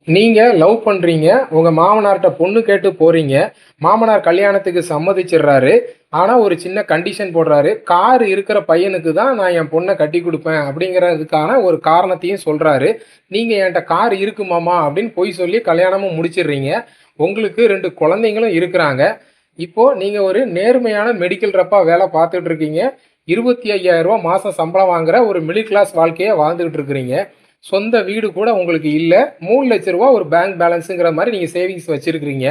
நீங்க லவ் பண்றீங்க. உங்க மாமனார்ட்ட பொண்ணு கேட்டு போறீங்க. மாமனார் கல்யாணத்துக்கு சம்மதிச்சிடுறாரு. ஆனா, ஒரு சின்ன கண்டிஷன் போடுறாரு. கார் இருக்கிற பையனுக்கு தான் நான் என் பொண்ண கட்டிக் குடுப்பேன் அப்படிங்கிறதுக்கான ஒரு காரணத்தையும் சொல்றாரு. நீங்க என்ட்ட கார் இருக்கு மாமா அப்படின்னு பொய் சொல்லி கல்யாணமும் முடிச்சிடுறீங்க. உங்களுக்கு 2 குழந்தைங்களும் இருக்கிறாங்க. இப்போ நீங்க ஒரு நேர்மையான மெடிக்கல் ரெப்பா வேலை பார்த்துட்டு இருக்கீங்க. ரூ. 25,000 மாசம் சம்பளம் வாங்குற ஒரு மிடில் கிளாஸ் வாழ்க்கைய வாழ்ந்துகிட்டு இருக்கிறீங்க. சொந்த வீடு கூட உங்களுக்கு இல்ல. ரூ. 3,00,000 ஒரு பேங்க் பேலன்ஸ்ங்கிற மாரி நீங்க சேவிங்ஸ் வச்சிருக்கிறீங்க.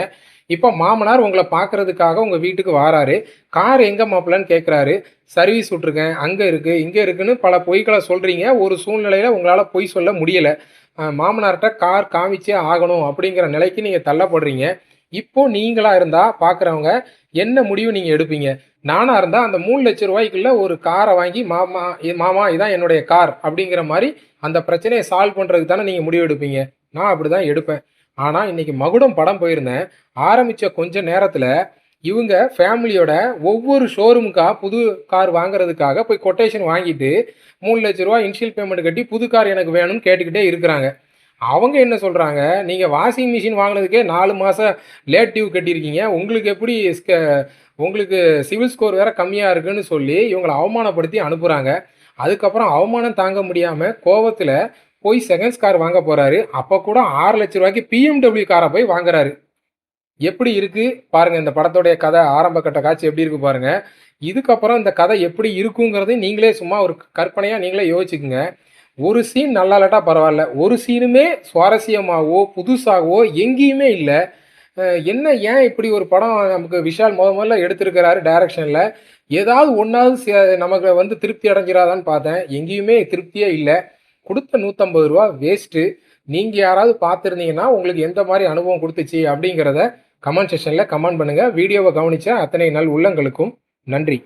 இப்ப மாமனார் உங்கள பார்க்கறதுக்காக உங்க வீட்டுக்கு வாராரு. கார் எங்க மாப்பிளன்னு கேட்கிறாரு. சர்வீஸ் விட்டுருக்கேன். அங்க இருக்கு, இங்க இருக்குன்னு பல பொய்கள சொல்றீங்க. ஒரு சூழ்நிலையில உங்களால பொய் சொல்ல முடியல. மாமனார்ட்ட கார் காமிச்சே ஆகணும் அப்படிங்கிற நிலைக்கு நீங்க தள்ளப்படுறீங்க. இப்போ நீங்களா இருந்தா பார்க்குறவங்க என்ன முடிவு நீங்க எடுப்பீங்க? நானா இருந்தா அந்த ரூ. 3,00,000க்குள்ள ஒரு கார வாங்கி மாமா மாமா இதான் என்னுடைய கார் அப்படிங்கிற மாரி அந்த பிரச்சனைய சால்வ் பண்றதுக்கு தானே நீங்க முடிவு எடுப்பீங்க. நான் அப்படிதான் எடுப்பேன். ஆனா இன்னைக்கு மகுடம் படம் போயிருந்தேன். ஆரம்பிச்ச கொஞ்ச நேரத்துல இவங்க ஃபேமிலியோட ஒவ்வொரு ஷோரூமுக்கா புது கார் வாங்குறதுக்காக போய் கொட்டேஷன் வாங்கிட்டு ரூ. 3,00,000 இனிஷியல் பேமெண்ட் கட்டி புது கார் எனக்கு வேணும்னு கேட்டுக்கிட்டே இருக்கிறாங்க. அவங்க என்ன சொல்றாங்க, நீங்க வாஷிங் மிஷின் வாங்குனதுக்கே 4 மாசம் லேட் டியூ கட்டியிருக்கீங்க. உங்களுக்கு எப்படி உங்களுக்கு சிவில் ஸ்கோர் வேற கம்மியா இருக்குன்னு சொல்லி இவங்கள அவமானப்படுத்தி அனுப்புறாங்க. அதுக்கப்புறம் அவமானம் தாங்க முடியாம கோவத்துல போய் செகண்ட்ஸ் கார் வாங்க போறாரு. அப்ப கூட ரூ. 6,00,000க்கு BMW கார போய் வாங்குறாரு. எப்படி இருக்கு பாருங்க இந்த படத்தோடைய கதை ஆரம்ப கட்ட காட்சி எப்படி இருக்கு பாருங்க. இதுக்கப்புறம் இந்த கதை எப்படி இருக்குங்கிறதையும் நீங்களே சும்மா ஒரு கற்பனையா நீங்களே யோசிச்சுக்கங்க. ஒரு சீன் நல்லா இல்லாட்டா பரவால்ல. ஒரு சீனுமே சுவாரஸ்யமாவோ, புதுசாவோ எங்கேயுமே இல்ல. என்ன ஏன் இப்படி ஒரு படம் நமக்கு விஷால் மொதல்ல எடுத்திருக்கிறாரு டைரக்ஷன்ல. ஏதாவது ஒண்ணாவது நமக்கு வந்து திருப்தி அடைஞ்சிராதான்னு பார்த்தேன். எங்கேயுமே திருப்தியே இல்ல. குடுத்த ரூ. 150 வேஸ்ட்டு. நீங்க யாராவது பார்த்திருந்தீங்கன்னா, உங்களுக்கு எந்த மாரி அனுபவம் குடுத்துச்சு அப்படிங்கிறத கமெண்ட் செக்ஷன்ல கமெண்ட் பண்ணுங்க. வீடியோவ கவனிச்ச அத்தனை நல் உள்ளங்களுக்கும் நன்றி.